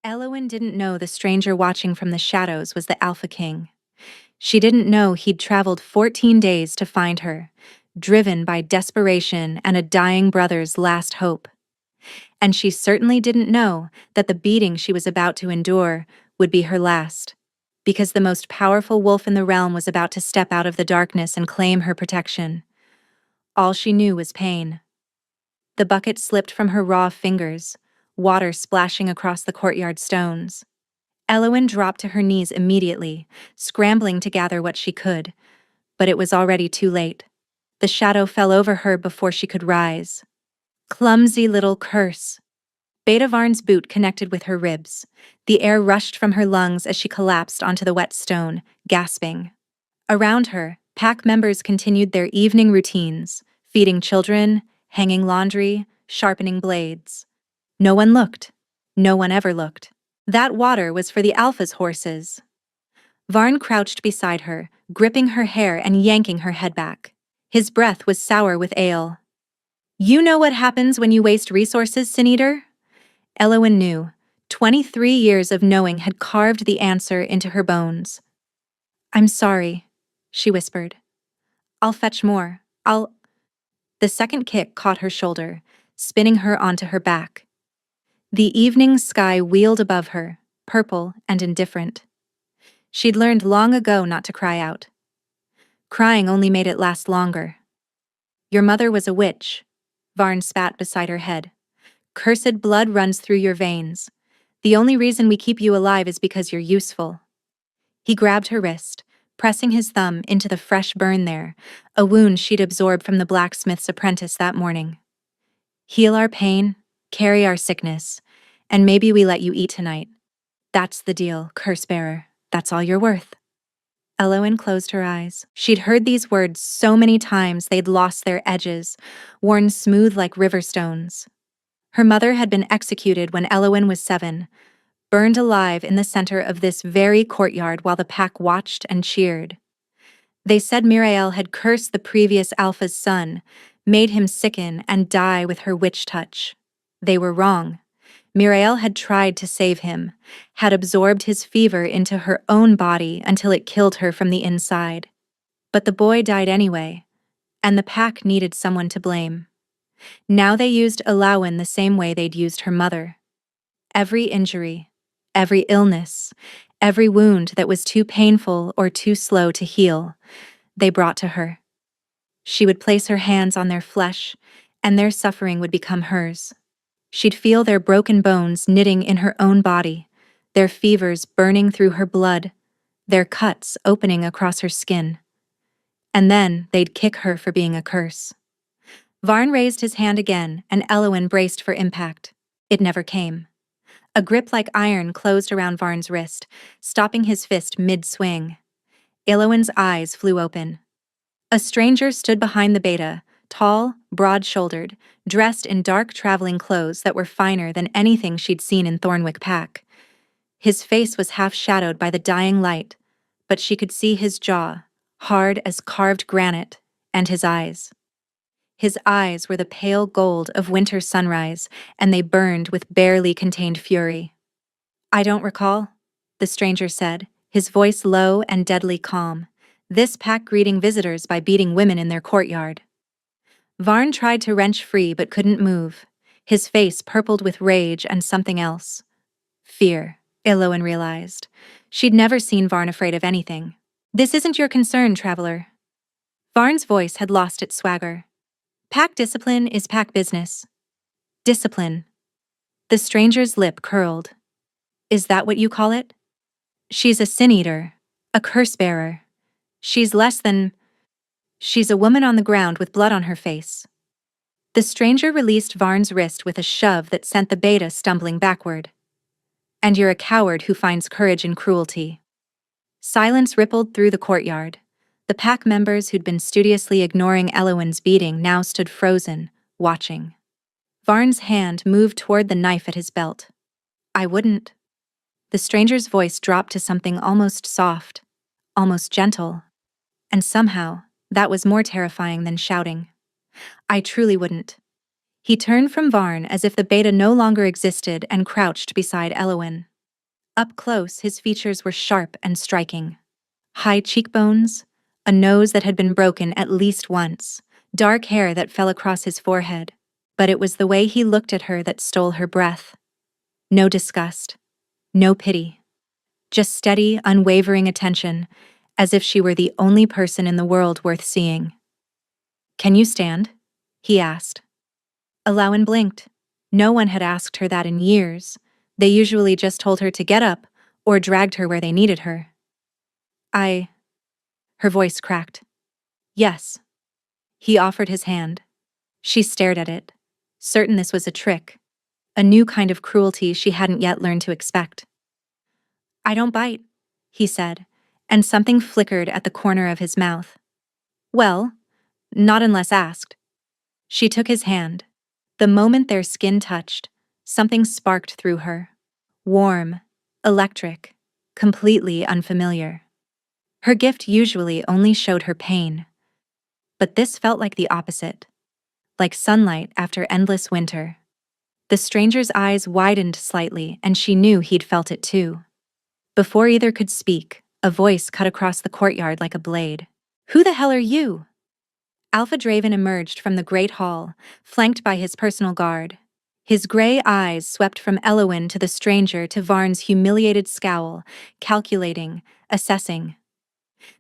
Elowen didn't know the stranger watching from the shadows was the Alpha King. She didn't know he'd traveled 14 days to find her, driven by desperation and a dying brother's last hope. And she certainly didn't know that the beating she was about to endure would be her last, because the most powerful wolf in the realm was about to step out of the darkness and claim her protection. All she knew was pain. The bucket slipped from her raw fingers, water splashing across the courtyard stones. Elowen dropped to her knees immediately, scrambling to gather what she could, but it was already too late. The shadow fell over her before she could rise. Clumsy little curse. Beta Varn's boot connected with her ribs. The air rushed from her lungs as she collapsed onto the wet stone, gasping. Around her, pack members continued their evening routines, feeding children, hanging laundry, sharpening blades. No one looked. No one ever looked. That water was for the Alpha's horses. Varn crouched beside her, gripping her hair and yanking her head back. His breath was sour with ale. "You know what happens when you waste resources, Sin Eater?" Elowen knew. 23 years of knowing had carved the answer into her bones. "I'm sorry," she whispered. "I'll fetch more. The second kick caught her shoulder, spinning her onto her back. The evening sky wheeled above her, purple and indifferent. She'd learned long ago not to cry out. Crying only made it last longer. "Your mother was a witch," Varn spat beside her head. "Cursed blood runs through your veins. The only reason we keep you alive is because you're useful." He grabbed her wrist, pressing his thumb into the fresh burn there, a wound she'd absorbed from the blacksmith's apprentice that morning. "Heal our pain, carry our sickness, and maybe we let you eat tonight. That's the deal, curse-bearer. That's all you're worth." Elowen closed her eyes. She'd heard these words so many times they'd lost their edges, worn smooth like river stones. Her mother had been executed when Elowen was 7, burned alive in the center of this very courtyard while the pack watched and cheered. They said Mirael had cursed the previous Alpha's son, made him sicken and die with her witch touch. They were wrong. Mirael had tried to save him, had absorbed his fever into her own body until it killed her from the inside. But the boy died anyway, and the pack needed someone to blame. Now they used Elowen the same way they'd used her mother. Every injury, every illness, every wound that was too painful or too slow to heal, they brought to her. She would place her hands on their flesh, and their suffering would become hers. She'd feel their broken bones knitting in her own body, their fevers burning through her blood, their cuts opening across her skin. And then they'd kick her for being a curse. Varn raised his hand again, and Elowen braced for impact. It never came. A grip like iron closed around Varn's wrist, stopping his fist mid-swing. Elowen's eyes flew open. A stranger stood behind the beta, tall, broad-shouldered, dressed in dark traveling clothes that were finer than anything she'd seen in Thornwick Pack. His face was half-shadowed by the dying light, but she could see his jaw, hard as carved granite, and his eyes. His eyes were the pale gold of winter sunrise, and they burned with barely contained fury. "I don't recall," the stranger said, his voice low and deadly calm. "This pack greeting visitors by beating women in their courtyard." Varn tried to wrench free but couldn't move. His face purpled with rage and something else. Fear, Elowen realized. She'd never seen Varn afraid of anything. "This isn't your concern, traveler." Varn's voice had lost its swagger. "Pack discipline is pack business." "Discipline." The stranger's lip curled. "Is that what you call it?" "She's a sin-eater, a curse-bearer. She's less than... She's a woman on the ground with blood on her face." The stranger released Varn's wrist with a shove that sent the beta stumbling backward. "And you're a coward who finds courage in cruelty." Silence rippled through the courtyard. The pack members who'd been studiously ignoring Elowen's beating now stood frozen, watching. Varn's hand moved toward the knife at his belt. "I wouldn't." The stranger's voice dropped to something almost soft, almost gentle, and somehow, that was more terrifying than shouting. "I truly wouldn't." He turned from Varn as if the beta no longer existed and crouched beside Elowen. Up close, his features were sharp and striking. High cheekbones, a nose that had been broken at least once, dark hair that fell across his forehead. But it was the way he looked at her that stole her breath. No disgust, no pity. Just steady, unwavering attention, as if she were the only person in the world worth seeing. "Can you stand?" he asked. Alawan blinked. No one had asked her that in years. They usually just told her to get up or dragged her where they needed her. Her voice cracked. "Yes." He offered his hand. She stared at it, certain this was a trick, a new kind of cruelty she hadn't yet learned to expect. "I don't bite," he said, and something flickered at the corner of his mouth. "Well, not unless asked." She took his hand. The moment their skin touched, something sparked through her. Warm, electric, completely unfamiliar. Her gift usually only showed her pain. But this felt like the opposite. Like sunlight after endless winter. The stranger's eyes widened slightly, and she knew he'd felt it too. Before either could speak, a voice cut across the courtyard like a blade. "Who the hell are you?" Alpha Draven emerged from the great hall, flanked by his personal guard. His gray eyes swept from Elowin to the stranger to Varn's humiliated scowl, calculating, assessing.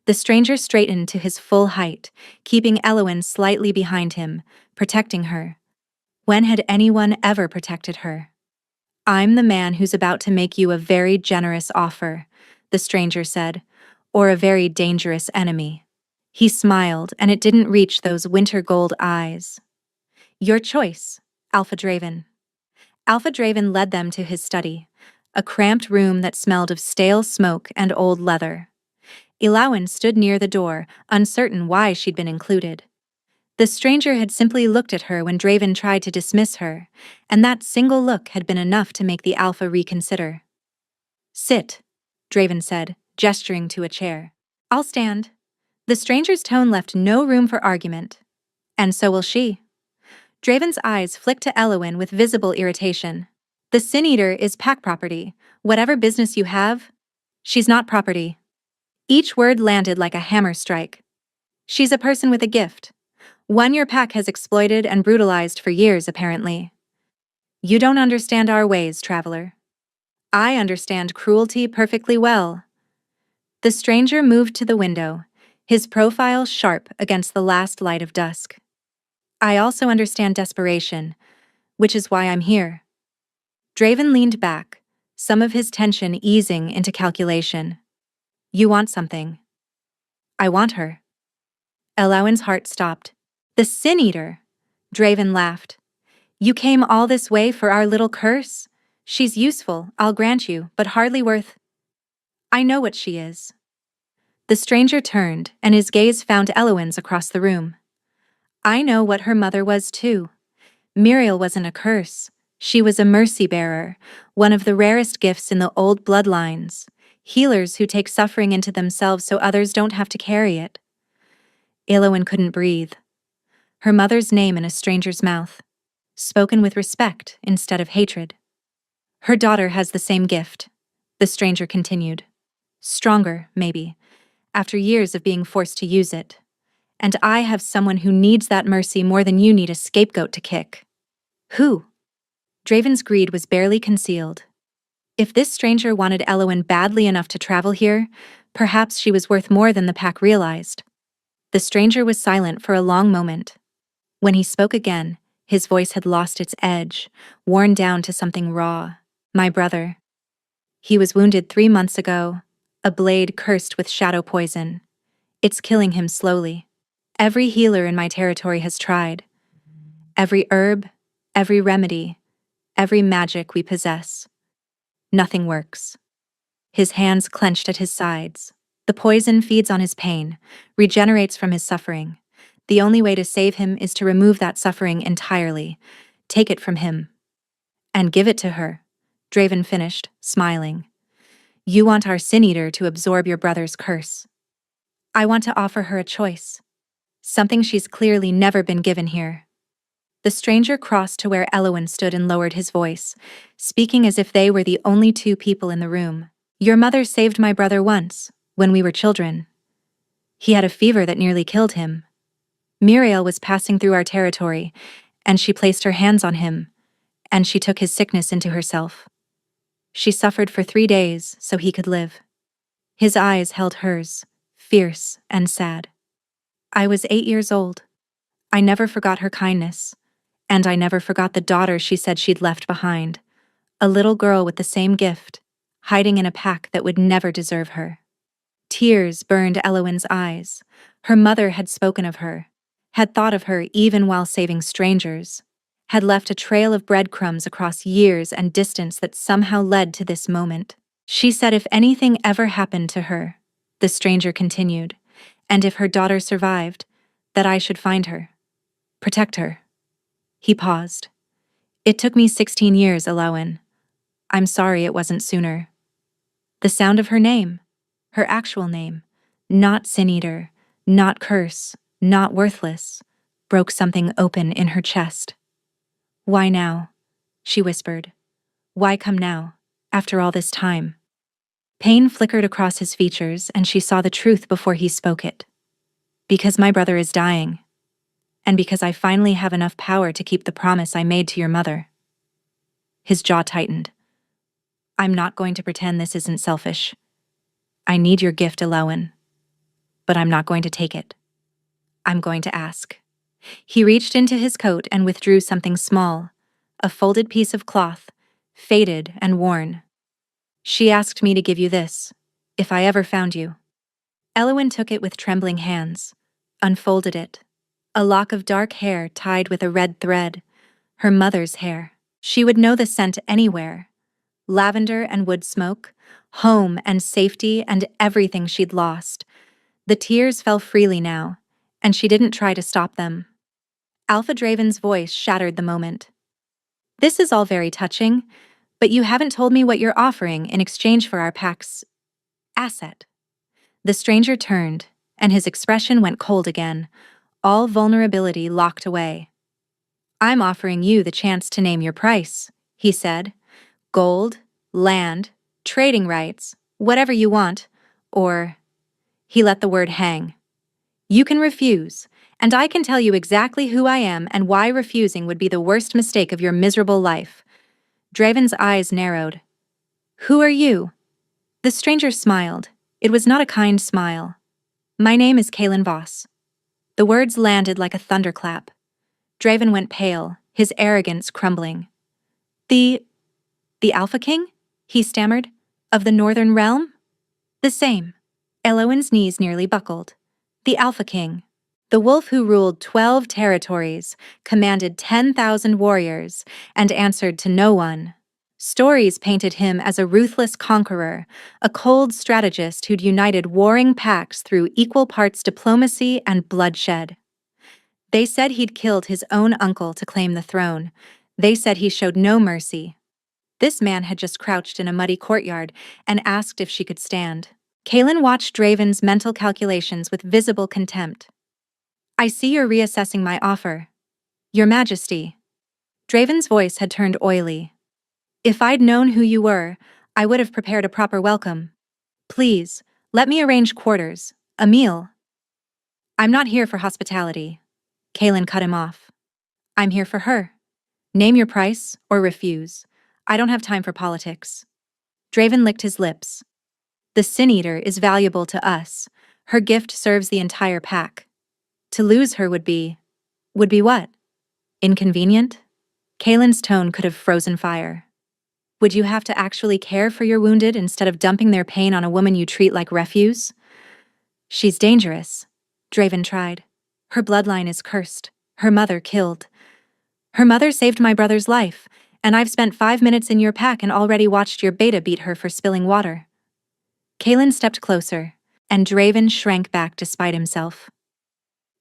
The stranger straightened to his full height, keeping Elowin slightly behind him, protecting her. When had anyone ever protected her? "I'm the man who's about to make you a very generous offer," the stranger said, "or a very dangerous enemy." He smiled, and it didn't reach those winter gold eyes. "Your choice, Alpha Draven." Alpha Draven led them to his study, a cramped room that smelled of stale smoke and old leather. Elowin stood near the door, uncertain why she'd been included. The stranger had simply looked at her when Draven tried to dismiss her, and that single look had been enough to make the Alpha reconsider. "Sit," Draven said, gesturing to a chair. "I'll stand." The stranger's tone left no room for argument. "And so will she." Draven's eyes flicked to Elowin with visible irritation. "The Sin Eater is pack property. Whatever business you have, she's not property." Each word landed like a hammer strike. "She's a person with a gift. One your pack has exploited and brutalized for years, apparently. You don't understand our ways, traveler." "I understand cruelty perfectly well." The stranger moved to the window, his profile sharp against the last light of dusk. "I also understand desperation, which is why I'm here." Draven leaned back, some of his tension easing into calculation. "You want something." "I want her." Elowin's heart stopped. "The Sin Eater!" Draven laughed. "You came all this way for our little curse? She's useful, I'll grant you, but hardly worth—" "I know what she is." The stranger turned, and his gaze found Elowin's across the room. "I know what her mother was too. Muriel wasn't a curse. She was a mercy bearer, one of the rarest gifts in the old bloodlines. Healers who take suffering into themselves so others don't have to carry it." Elowin couldn't breathe. Her mother's name in a stranger's mouth, spoken with respect instead of hatred. "Her daughter has the same gift," the stranger continued. "Stronger, maybe, after years of being forced to use it. And I have someone who needs that mercy more than you need a scapegoat to kick." "Who?" Draven's greed was barely concealed. If this stranger wanted Elowin badly enough to travel here, perhaps she was worth more than the pack realized. The stranger was silent for a long moment. When he spoke again, his voice had lost its edge, worn down to something raw. "My brother. He was wounded 3 months ago, a blade cursed with shadow poison. It's killing him slowly. Every healer in my territory has tried. Every herb, every remedy, every magic we possess. Nothing works." His hands clenched at his sides. "The poison feeds on his pain, regenerates from his suffering. The only way to save him is to remove that suffering entirely, take it from him." "And give it to her," Draven finished, smiling. "You want our Sin Eater to absorb your brother's curse." "I want to offer her a choice. Something she's clearly never been given here." The stranger crossed to where Elowin stood and lowered his voice, speaking as if they were the only two people in the room. Your mother saved my brother once, when we were children. He had a fever that nearly killed him. Muriel was passing through our territory, and she placed her hands on him, and she took his sickness into herself. She suffered for 3 days so he could live. His eyes held hers, fierce and sad. I was 8 years old. I never forgot her kindness, and I never forgot the daughter she said she'd left behind, a little girl with the same gift, hiding in a pack that would never deserve her. Tears burned Elowin's eyes. Her mother had spoken of her, had thought of her even while saving strangers, had left a trail of breadcrumbs across years and distance that somehow led to this moment. She said if anything ever happened to her, the stranger continued, and if her daughter survived, that I should find her, protect her. He paused. It took me 16 years, Elowin. I'm sorry it wasn't sooner. The sound of her name, her actual name, not sin-eater, not curse, not worthless, broke something open in her chest. Why now? She whispered. Why come now, after all this time? Pain flickered across his features, and she saw the truth before he spoke it. Because my brother is dying, and because I finally have enough power to keep the promise I made to your mother. His jaw tightened. I'm not going to pretend this isn't selfish. I need your gift, Elowin, but I'm not going to take it. I'm going to ask. He reached into his coat and withdrew something small, a folded piece of cloth, faded and worn. She asked me to give you this, if I ever found you. Elowin took it with trembling hands, unfolded it. A lock of dark hair tied with a red thread, her mother's hair. She would know the scent anywhere. Lavender and wood smoke, home and safety and everything she'd lost. The tears fell freely now, and she didn't try to stop them. Alpha Draven's voice shattered the moment. This is all very touching, but you haven't told me what you're offering in exchange for our pack's asset. The stranger turned, and his expression went cold again, all vulnerability locked away. I'm offering you the chance to name your price, he said. Gold, land, trading rights, whatever you want, or... He let the word hang. You can refuse, and I can tell you exactly who I am and why refusing would be the worst mistake of your miserable life. Draven's eyes narrowed. Who are you? The stranger smiled. It was not a kind smile. My name is Kalen Voss. The words landed like a thunderclap. Draven went pale, his arrogance crumbling. The Alpha King? He stammered. Of the Northern Realm? The same. Elowin's knees nearly buckled. The Alpha King. The wolf who ruled 12 territories, commanded 10,000 warriors, and answered to no one. Stories painted him as a ruthless conqueror, a cold strategist who'd united warring packs through equal parts diplomacy and bloodshed. They said he'd killed his own uncle to claim the throne. They said he showed no mercy. This man had just crouched in a muddy courtyard and asked if she could stand. Kalen watched Draven's mental calculations with visible contempt. I see you're reassessing my offer. Your Majesty. Draven's voice had turned oily. If I'd known who you were, I would have prepared a proper welcome. Please, let me arrange quarters, a meal. I'm not here for hospitality. Kalen cut him off. I'm here for her. Name your price or refuse. I don't have time for politics. Draven licked his lips. The Sin-Eater is valuable to us. Her gift serves the entire pack. To lose her would be what? Inconvenient? Kalen's tone could have frozen fire. Would you have to actually care for your wounded instead of dumping their pain on a woman you treat like refuse? She's dangerous. Draven tried. Her bloodline is cursed. Her mother killed. Her mother saved my brother's life, and I've spent 5 minutes in your pack and already watched your beta beat her for spilling water. Kalen stepped closer, and Draven shrank back despite himself.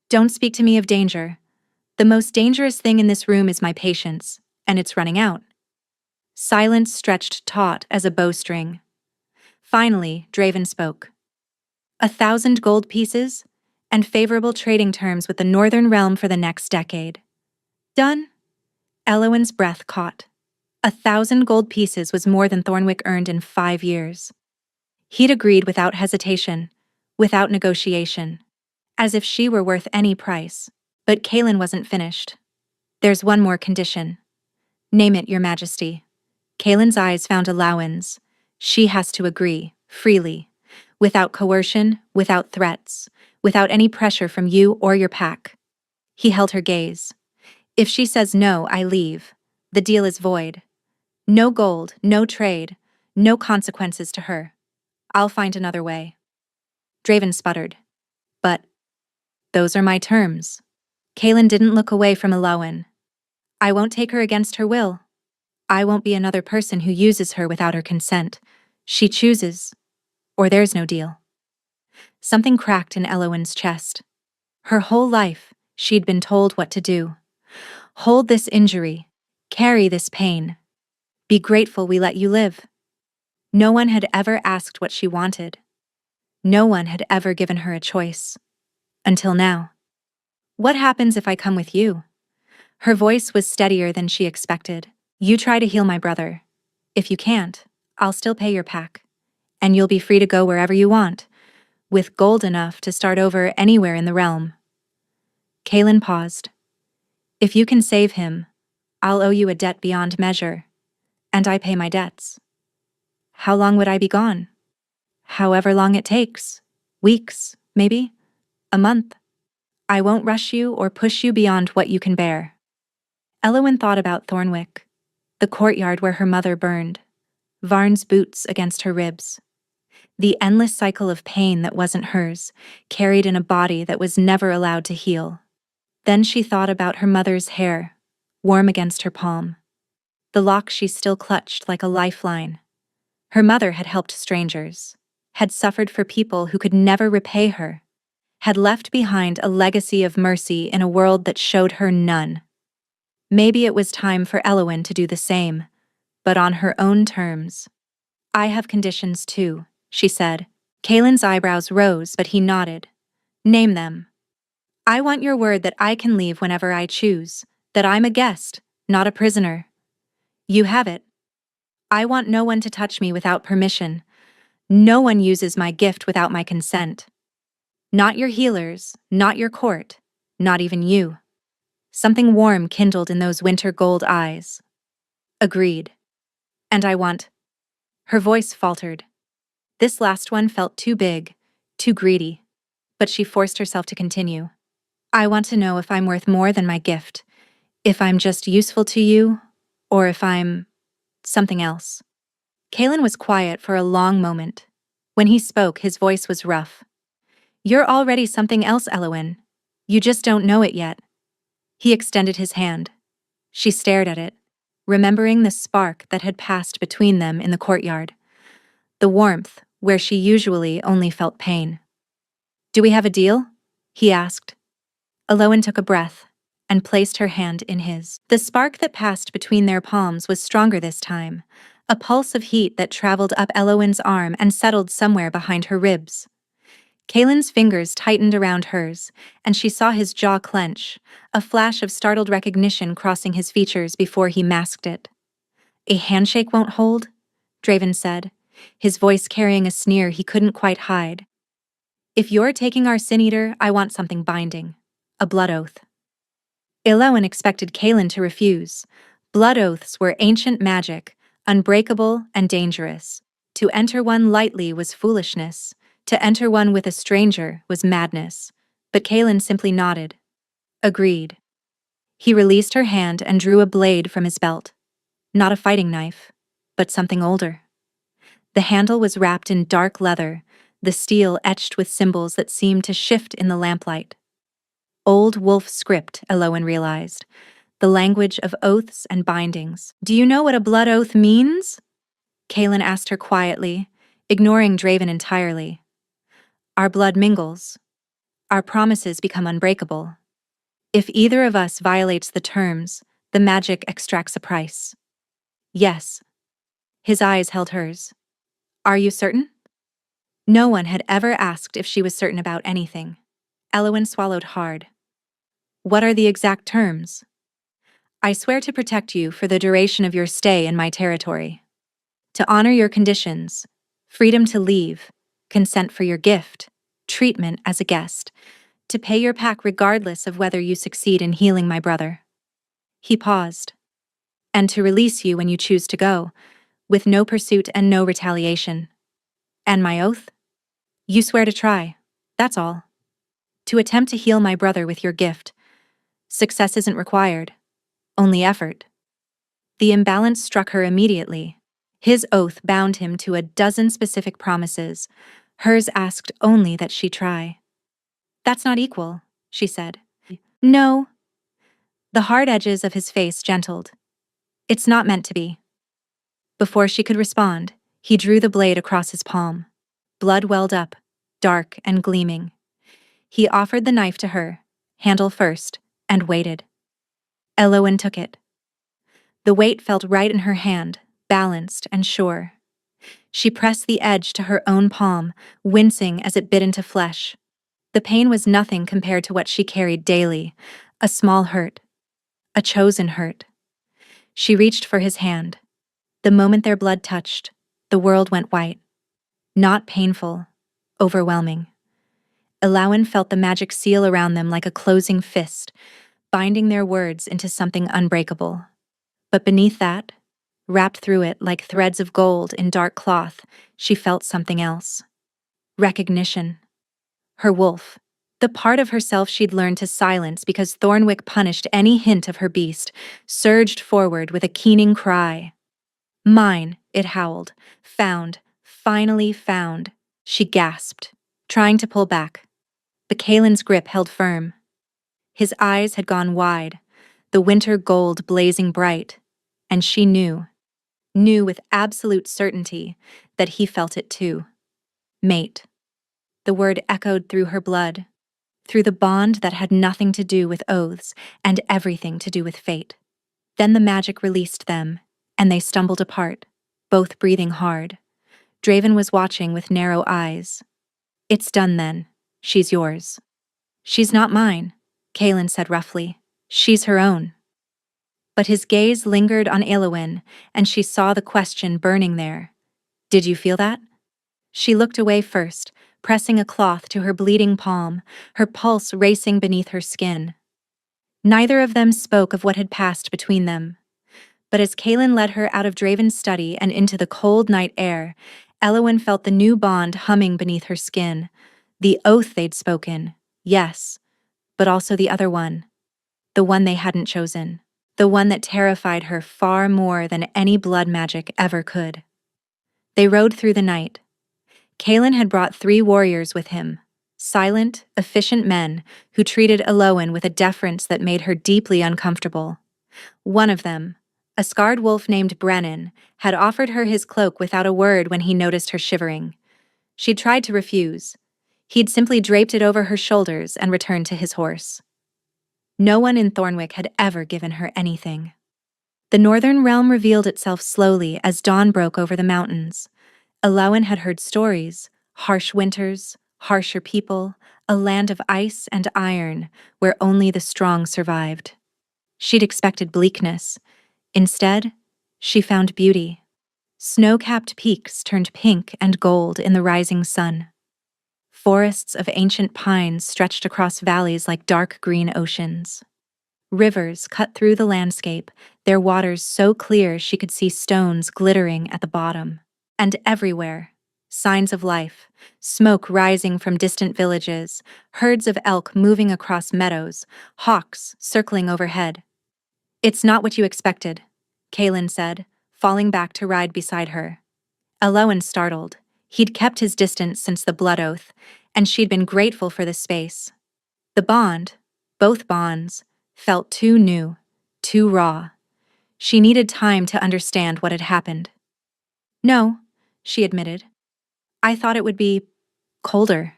Don't speak to me of danger. The most dangerous thing in this room is my patience, and it's running out. Silence stretched taut as a bowstring. Finally, Draven spoke. 1,000 gold pieces, and favorable trading terms with the Northern Realm for the next decade. Done? Eloin's breath caught. 1,000 gold pieces was more than Thornwick earned in 5 years. He'd agreed without hesitation, without negotiation, as if she were worth any price. But Kaelin wasn't finished. There's one more condition. Name it, Your Majesty. Kaelin's eyes found allowance. She has to agree, freely, without coercion, without threats, without any pressure from you or your pack. He held her gaze. If she says no, I leave. The deal is void. No gold, no trade, no consequences to her. I'll find another way. Draven sputtered. But those are my terms. Kaelin didn't look away from Eloin. I won't take her against her will. I won't be another person who uses her without her consent. She chooses, or there's no deal. Something cracked in Eloin's chest. Her whole life, she'd been told what to do. Hold this injury. Carry this pain. Be grateful we let you live. No one had ever asked what she wanted. No one had ever given her a choice. Until now. What happens if I come with you? Her voice was steadier than she expected. You try to heal my brother. If you can't, I'll still pay your pack. And you'll be free to go wherever you want, with gold enough to start over anywhere in the realm. Kaelin paused. If you can save him, I'll owe you a debt beyond measure, and I pay my debts. How long would I be gone? However long it takes. Weeks, maybe? A month. I won't rush you or push you beyond what you can bear. Eloin thought about Thornwick, the courtyard where her mother burned, Varn's boots against her ribs, the endless cycle of pain that wasn't hers, carried in a body that was never allowed to heal. Then she thought about her mother's hair, warm against her palm, the lock she still clutched like a lifeline. Her mother had helped strangers, had suffered for people who could never repay her, had left behind a legacy of mercy in a world that showed her none. Maybe it was time for Eloin to do the same, but on her own terms. I have conditions too, she said. Kaelin's eyebrows rose, but he nodded. Name them. I want your word that I can leave whenever I choose, that I'm a guest, not a prisoner. You have it. I want no one to touch me without permission. No one uses my gift without my consent. Not your healers, not your court, not even you. Something warm kindled in those winter gold eyes. Agreed. And I want... Her voice faltered. This last one felt too big, too greedy. But she forced herself to continue. I want to know if I'm worth more than my gift, if I'm just useful to you, or if I'm... something else. Kaelin was quiet for a long moment. When he spoke, his voice was rough. You're already something else, Eloin. You just don't know it yet. He extended his hand. She stared at it, remembering the spark that had passed between them in the courtyard. The warmth, where she usually only felt pain. Do we have a deal? He asked. Eloin took a breath and placed her hand in his. The spark that passed between their palms was stronger this time, a pulse of heat that traveled up Eloin's arm and settled somewhere behind her ribs. Kaelin's fingers tightened around hers, and she saw his jaw clench, a flash of startled recognition crossing his features before he masked it. A handshake won't hold? Draven said, his voice carrying a sneer he couldn't quite hide. If you're taking our Sin-Eater, I want something binding. A blood oath. Eloin expected Kaelin to refuse. Blood oaths were ancient magic, unbreakable and dangerous. To enter one lightly was foolishness. To enter one with a stranger was madness. But Kaelin simply nodded. Agreed. He released her hand and drew a blade from his belt. Not a fighting knife, but something older. The handle was wrapped in dark leather, the steel etched with symbols that seemed to shift in the lamplight. Old wolf script, Eloin realized, the language of oaths and bindings. Do you know what a blood oath means? Kaelin asked her quietly, ignoring Draven entirely. Our blood mingles. Our promises become unbreakable. If either of us violates the terms, the magic extracts a price. Yes. His eyes held hers. Are you certain? No one had ever asked if she was certain about anything. Eloin swallowed hard. What are the exact terms? I swear to protect you for the duration of your stay in my territory. To honor your conditions, freedom to leave, consent for your gift, treatment as a guest, to pay your pack regardless of whether you succeed in healing my brother. He paused. And to release you when you choose to go, with no pursuit and no retaliation. And my oath? You swear to try. That's all. To attempt to heal my brother with your gift. Success isn't required, only effort. The imbalance struck her immediately. His oath bound him to a dozen specific promises. Hers asked only that she try. That's not equal, she said. No. The hard edges of his face gentled. It's not meant to be. Before she could respond, he drew the blade across his palm. Blood welled up, dark and gleaming. He offered the knife to her, handle first, and waited. Elowen took it. The weight felt right in her hand, balanced and sure. She pressed the edge to her own palm, wincing as it bit into flesh. The pain was nothing compared to what she carried daily, a small hurt, a chosen hurt. She reached for his hand. The moment their blood touched, the world went white. Not painful, overwhelming. Elowen felt the magic seal around them like a closing fist, binding their words into something unbreakable. But beneath that, wrapped through it like threads of gold in dark cloth, she felt something else. Recognition. Her wolf. The part of herself she'd learned to silence because Thornwick punished any hint of her beast, surged forward with a keening cry. Mine, it howled. Found. Finally found. She gasped, trying to pull back. But Kaelin's grip held firm. His eyes had gone wide, the winter gold blazing bright, and she knew with absolute certainty that he felt it too. Mate. The word echoed through her blood, through the bond that had nothing to do with oaths and everything to do with fate. Then the magic released them, and they stumbled apart, both breathing hard. Draven was watching with narrow eyes. It's done then. She's yours. She's not mine, Kaelin said roughly. She's her own. But his gaze lingered on Elowen, and she saw the question burning there. Did you feel that? She looked away first, pressing a cloth to her bleeding palm, her pulse racing beneath her skin. Neither of them spoke of what had passed between them. But as Kaelin led her out of Draven's study and into the cold night air, Elowen felt the new bond humming beneath her skin. The oath they'd spoken, yes, but also the other one. The one they hadn't chosen. The one that terrified her far more than any blood magic ever could. They rode through the night. Kaelin had brought 3 warriors with him, silent, efficient men who treated Elowen with a deference that made her deeply uncomfortable. One of them, a scarred wolf named Brennan, had offered her his cloak without a word when he noticed her shivering. She'd tried to refuse. He'd simply draped it over her shoulders and returned to his horse. No one in Thornwick had ever given her anything. The northern realm revealed itself slowly as dawn broke over the mountains. Elowen had heard stories, harsh winters, harsher people, a land of ice and iron where only the strong survived. She'd expected bleakness. Instead, she found beauty. Snow-capped peaks turned pink and gold in the rising sun. Forests of ancient pines stretched across valleys like dark green oceans. Rivers cut through the landscape, their waters so clear she could see stones glittering at the bottom. And everywhere, signs of life, smoke rising from distant villages, herds of elk moving across meadows, hawks circling overhead. It's not what you expected, Kaelin said, falling back to ride beside her. Elowen startled. He'd kept his distance since the blood oath, and she'd been grateful for the space. The bond, both bonds, felt too new, too raw. She needed time to understand what had happened. No, she admitted. I thought it would be colder.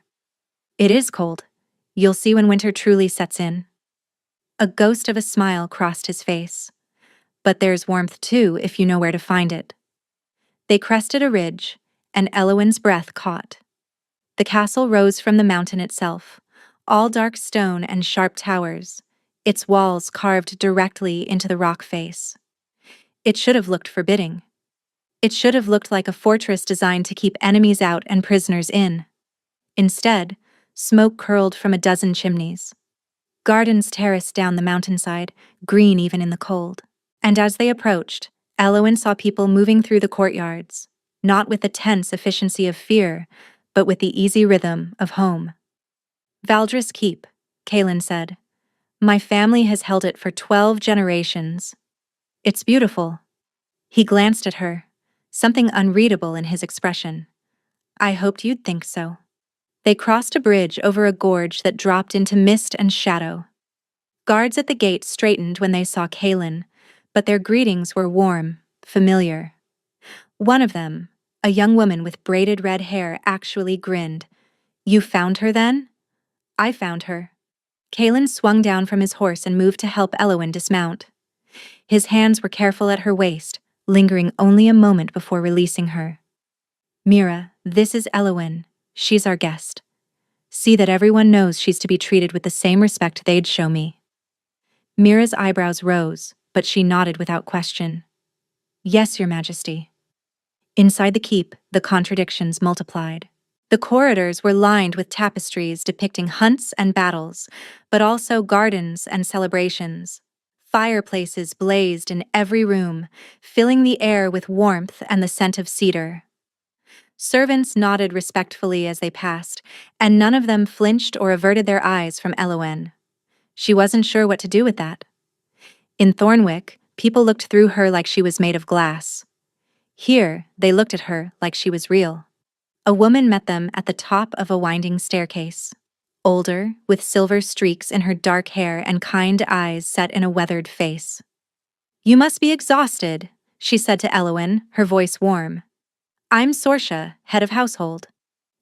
It is cold. You'll see when winter truly sets in. A ghost of a smile crossed his face. But there's warmth too if you know where to find it. They crested a ridge, and Elowen's breath caught. The castle rose from the mountain itself, all dark stone and sharp towers, its walls carved directly into the rock face. It should have looked forbidding. It should have looked like a fortress designed to keep enemies out and prisoners in. Instead, smoke curled from a dozen chimneys. Gardens terraced down the mountainside, green even in the cold. And as they approached, Elowen saw people moving through the courtyards, not with the tense efficiency of fear, but with the easy rhythm of home. Valdris Keep, Kaelin said. My family has held it for 12 generations. It's beautiful. He glanced at her, something unreadable in his expression. I hoped you'd think so. They crossed a bridge over a gorge that dropped into mist and shadow. Guards at the gate straightened when they saw Kaelin, but their greetings were warm, familiar. One of them, a young woman with braided red hair, actually grinned. You found her then? I found her. Kaelin swung down from his horse and moved to help Elowen dismount. His hands were careful at her waist, lingering only a moment before releasing her. Mira, this is Elowen. She's our guest. See that everyone knows she's to be treated with the same respect they'd show me. Mira's eyebrows rose, but she nodded without question. Yes, Your Majesty. Inside the keep, the contradictions multiplied. The corridors were lined with tapestries depicting hunts and battles, but also gardens and celebrations. Fireplaces blazed in every room, filling the air with warmth and the scent of cedar. Servants nodded respectfully as they passed, and none of them flinched or averted their eyes from Elowen. She wasn't sure what to do with that. In Thornwick, people looked through her like she was made of glass. Here, they looked at her like she was real. A woman met them at the top of a winding staircase. Older, with silver streaks in her dark hair and kind eyes set in a weathered face. You must be exhausted, she said to Elowen, her voice warm. I'm Sorsha, head of household.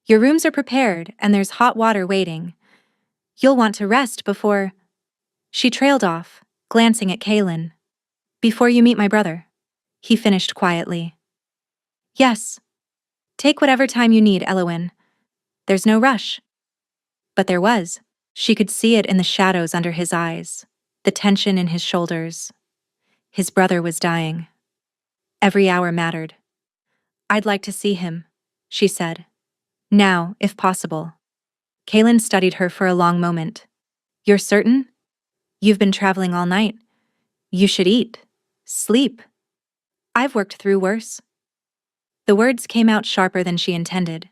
Your rooms are prepared, and there's hot water waiting. You'll want to rest before... She trailed off, glancing at Kaelin. Before you meet my brother. He finished quietly. Yes. Take whatever time you need, Elowen. There's no rush. But there was. She could see it in the shadows under his eyes, the tension in his shoulders. His brother was dying. Every hour mattered. I'd like to see him, she said. Now, if possible. Kaelin studied her for a long moment. You're certain? You've been traveling all night. You should eat. Sleep. I've worked through worse. The words came out sharper than she intended,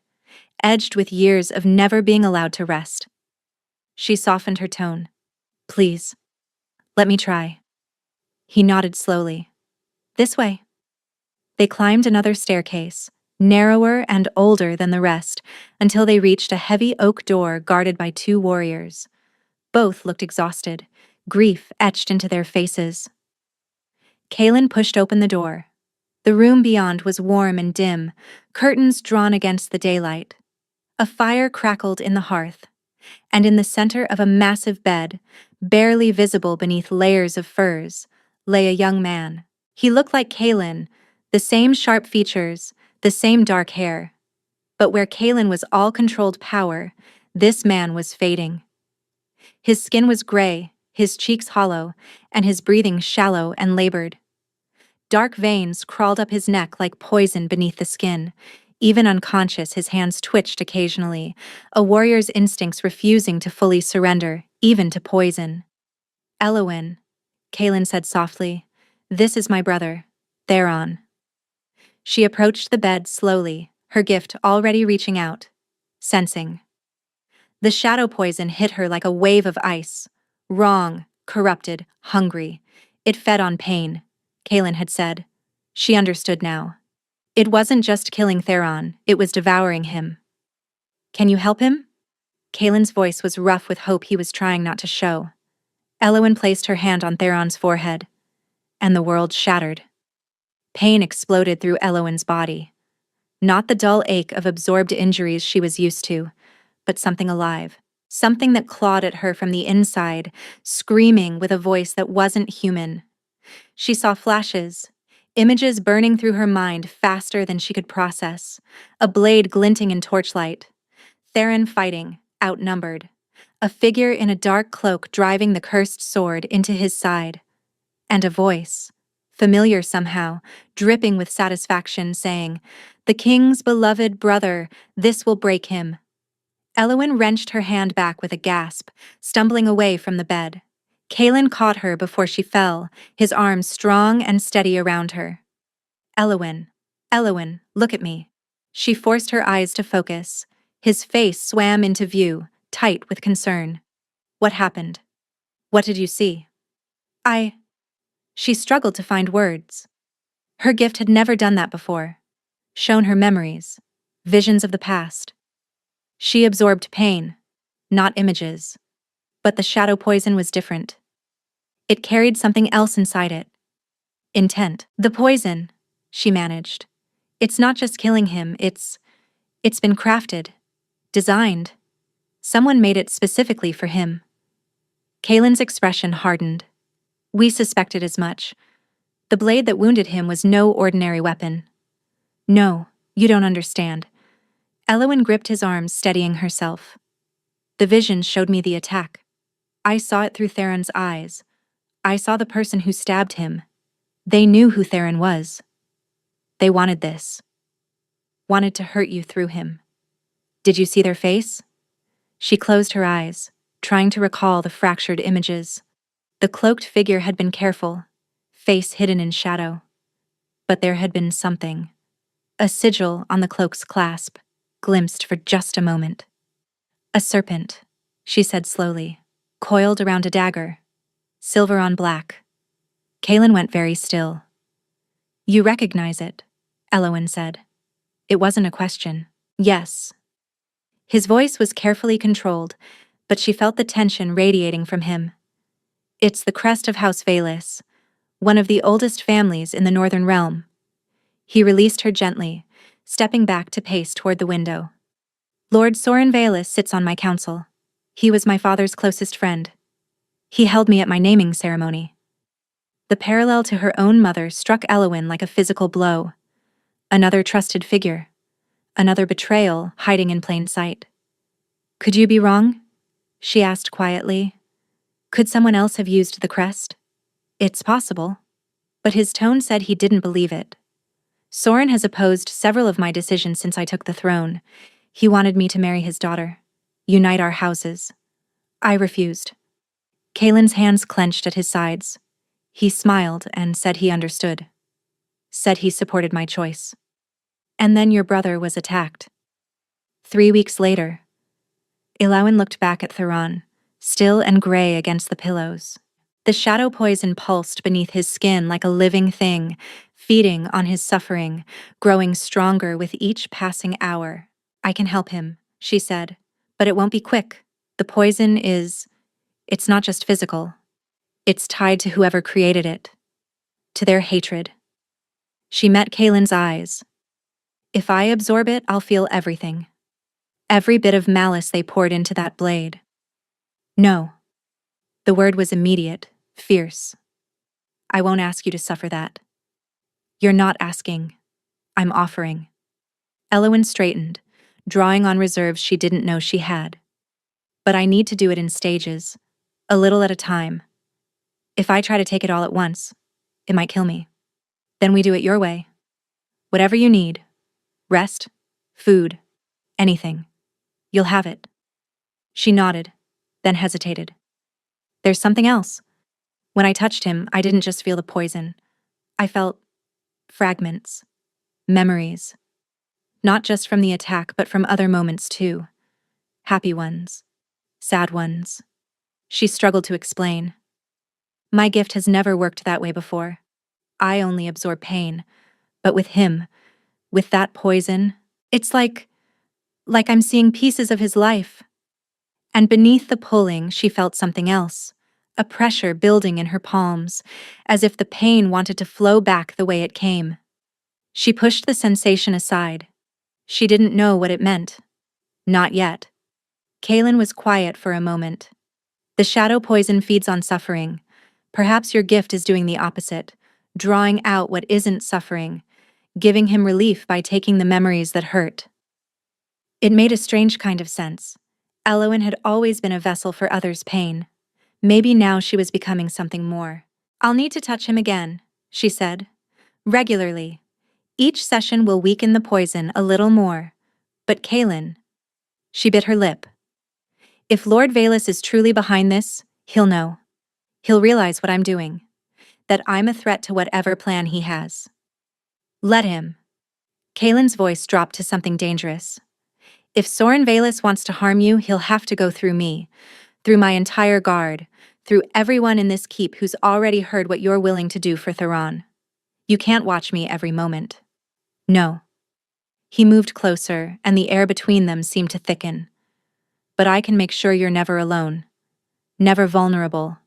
edged with years of never being allowed to rest. She softened her tone. Please. Let me try. He nodded slowly. This way. They climbed another staircase, narrower and older than the rest, until they reached a heavy oak door guarded by 2 warriors. Both looked exhausted, grief etched into their faces. Kaelin pushed open the door. The room beyond was warm and dim, curtains drawn against the daylight. A fire crackled in the hearth, and in the center of a massive bed, barely visible beneath layers of furs, lay a young man. He looked like Kaelin, the same sharp features, the same dark hair. But where Kaelin was all controlled power, this man was fading. His skin was gray, his cheeks hollow, and his breathing shallow and labored. Dark veins crawled up his neck like poison beneath the skin. Even unconscious, his hands twitched occasionally, a warrior's instincts refusing to fully surrender, even to poison. Elowen, Kaelin said softly, this is my brother, Theron. She approached the bed slowly, her gift already reaching out, sensing. The shadow poison hit her like a wave of ice. Wrong, corrupted, hungry. It fed on pain, Kaelin had said. She understood now. It wasn't just killing Theron, it was devouring him. Can you help him? Kaelin's voice was rough with hope he was trying not to show. Elowen placed her hand on Theron's forehead, and the world shattered. Pain exploded through Elowen's body. Not the dull ache of absorbed injuries she was used to, but something alive, something that clawed at her from the inside, screaming with a voice that wasn't human. She saw flashes, images burning through her mind faster than she could process, a blade glinting in torchlight. Theron fighting, outnumbered. a figure in a dark cloak driving the cursed sword into his side, and a voice, familiar somehow, dripping with satisfaction, saying, "The king's beloved brother, this will break him." Eowyn wrenched her hand back with a gasp, stumbling away from the bed. Kaelin caught her before she fell, his arms strong and steady around her. "Eowyn, Eowyn, look at me." She forced her eyes to focus. His face swam into view, tight with concern. "What happened? What did you see?" "I—" She struggled to find words. Her gift had never done that before. Shown her memories, visions of the past. She absorbed pain, not images. But the shadow poison was different. It carried something else inside it. Intent. "The poison," she managed. "It's not just killing him, it's been crafted, designed. Someone made it specifically for him." Kaelin's expression hardened. "We suspected as much. The blade that wounded him was no ordinary weapon." "No, you don't understand." Eowyn gripped his arms, steadying herself. "The visions showed me the attack. I saw it through Theron's eyes. I saw the person who stabbed him. They knew who Theron was. They wanted this. Wanted to hurt you through him. Did you see their face?" She closed her eyes, trying to recall the fractured images. The cloaked figure had been careful, face hidden in shadow. But there had been something. A sigil on the cloak's clasp, glimpsed for just a moment. "A serpent," she said slowly, "coiled around a dagger. Silver on black." Kaelin went very still. "You recognize it," Eowyn said. It wasn't a question. "Yes." His voice was carefully controlled, but she felt the tension radiating from him. "It's the crest of House Valis, one of the oldest families in the Northern Realm." He released her gently, stepping back to pace toward the window. "Lord Soren Valis sits on my council. He was my father's closest friend. He held me at my naming ceremony." The parallel to her own mother struck Eowyn like a physical blow. Another trusted figure. Another betrayal hiding in plain sight. "Could you be wrong?" she asked quietly. "Could someone else have used the crest?" "It's possible." But his tone said he didn't believe it. "Soren has opposed several of my decisions since I took the throne. He wanted me to marry his daughter, unite our houses. I refused." Kaelin's hands clenched at his sides. He smiled and said he understood. Said he supported my choice. "And then your brother was attacked." 3 weeks later. Eowyn looked back at Theron, still and gray against the pillows. The shadow poison pulsed beneath his skin like a living thing, feeding on his suffering, growing stronger with each passing hour. "I can help him," she said, "but it won't be quick. The poison it's not just physical. It's tied to whoever created it. To their hatred." She met Kaelin's eyes. "If I absorb it, I'll feel everything. Every bit of malice they poured into that blade." "No." The word was immediate, fierce. "I won't ask you to suffer that." "You're not asking. I'm offering." Eowyn straightened, drawing on reserves she didn't know she had. "But I need to do it in stages, a little at a time. If I try to take it all at once, it might kill me. Then we do it your way. Whatever you need. Rest, food, anything. You'll have it." She nodded, then hesitated. "There's something else. When I touched him, I didn't just feel the poison. I felt fragments, memories. Not just from the attack, but from other moments too. Happy ones, sad ones." She struggled to explain. "My gift has never worked that way before. I only absorb pain. But with him, with that poison, it's like I'm seeing pieces of his life." And beneath the pulling, she felt something else, a pressure building in her palms, as if the pain wanted to flow back the way it came. She pushed the sensation aside. She didn't know what it meant. Not yet. Kaelin was quiet for a moment. "The shadow poison feeds on suffering. Perhaps your gift is doing the opposite, drawing out what isn't suffering, giving him relief by taking the memories that hurt." It made a strange kind of sense. Elowen had always been a vessel for others' pain. Maybe now she was becoming something more. "I'll need to touch him again," she said. "Regularly. Each session will weaken the poison a little more. But Kaelin..." She bit her lip. "If Lord Valus is truly behind this, he'll know. He'll realize what I'm doing. That I'm a threat to whatever plan he has. Let him." Kaelin's voice dropped to something dangerous. "If Soren Valus wants to harm you, he'll have to go through me. Through my entire guard. Through everyone in this keep who's already heard what you're willing to do for Theron. You can't watch me every moment." "No." He moved closer, and the air between them seemed to thicken. "But I can make sure you're never alone. Never vulnerable.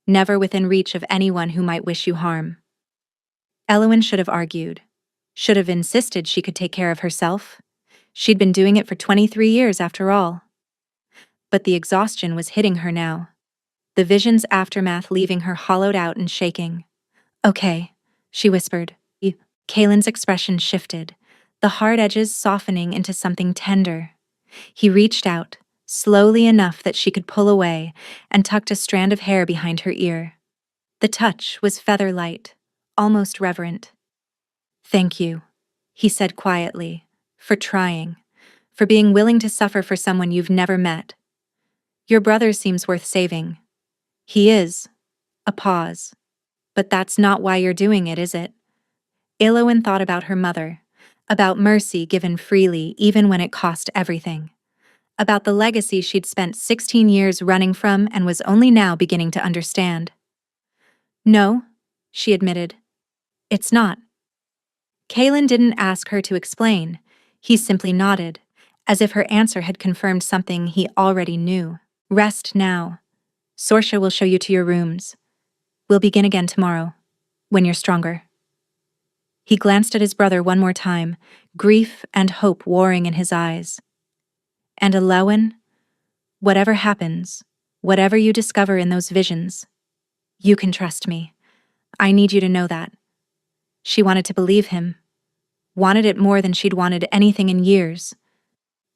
Never within reach of anyone who might wish you harm." Elowen should have argued. Should have insisted she could take care of herself. She'd been doing it for 23 years after all. But the exhaustion was hitting her now. The vision's aftermath leaving her hollowed out and shaking. "Okay," she whispered. Kaelin's expression shifted, the hard edges softening into something tender. He reached out, slowly enough that she could pull away, and tucked a strand of hair behind her ear. The touch was feather-light, almost reverent. "Thank you," he said quietly, "for trying, for being willing to suffer for someone you've never met. Your brother seems worth saving." "He is." A pause. "But that's not why you're doing it, is it?" Elowen thought about her mother, about mercy given freely even when it cost everything, about the legacy she'd spent 16 years running from and was only now beginning to understand. "No," she admitted. "It's not." Kaelin didn't ask her to explain. He simply nodded, as if her answer had confirmed something he already knew. "Rest now. Sorsha will show you to your rooms. We'll begin again tomorrow, when you're stronger." He glanced at his brother one more time, grief and hope warring in his eyes. "And Elowen, whatever happens, whatever you discover in those visions, you can trust me. I need you to know that." She wanted to believe him, wanted it more than she'd wanted anything in years.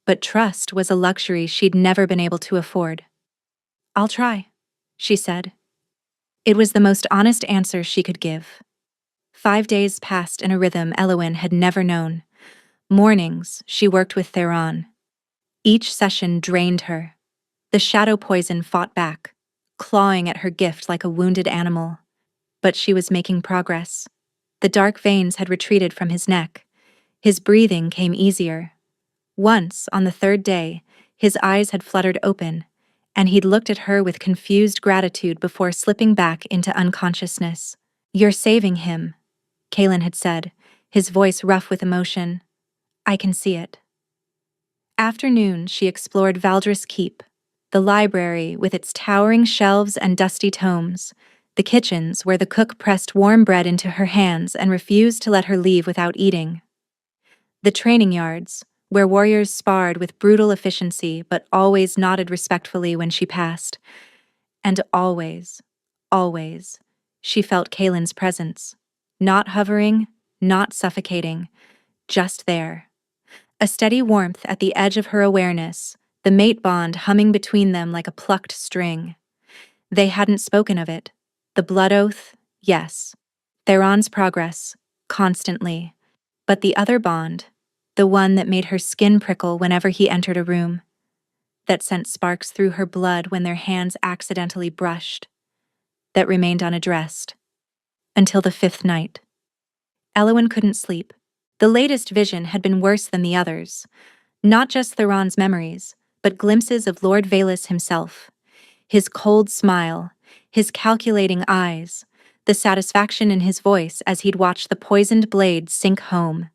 But trust was a luxury she'd never been able to afford. "I'll try," she said. It was the most honest answer she could give. 5 days passed in a rhythm Elowen had never known. Mornings, she worked with Theron. Each session drained her. The shadow poison fought back, clawing at her gift like a wounded animal. But she was making progress. The dark veins had retreated from his neck. His breathing came easier. Once, on the 3rd day, his eyes had fluttered open, and he'd looked at her with confused gratitude before slipping back into unconsciousness. "You're saving him," Kaelin had said, his voice rough with emotion. "I can see it." Afternoon, she explored Valdris Keep, the library with its towering shelves and dusty tomes, the kitchens where the cook pressed warm bread into her hands and refused to let her leave without eating, the training yards, where warriors sparred with brutal efficiency but always nodded respectfully when she passed. And always, always, she felt Kaelin's presence. Not hovering, not suffocating, just there. A steady warmth at the edge of her awareness, the mate bond humming between them like a plucked string. They hadn't spoken of it. The blood oath, yes. Theron's progress, constantly. But the other bond, the one that made her skin prickle whenever he entered a room, that sent sparks through her blood when their hands accidentally brushed, that remained unaddressed. Until the 5th night. Elowen couldn't sleep. The latest vision had been worse than the others. Not just Theron's memories, but glimpses of Lord Valus himself. His cold smile, his calculating eyes, the satisfaction in his voice as he'd watched the poisoned blade sink home.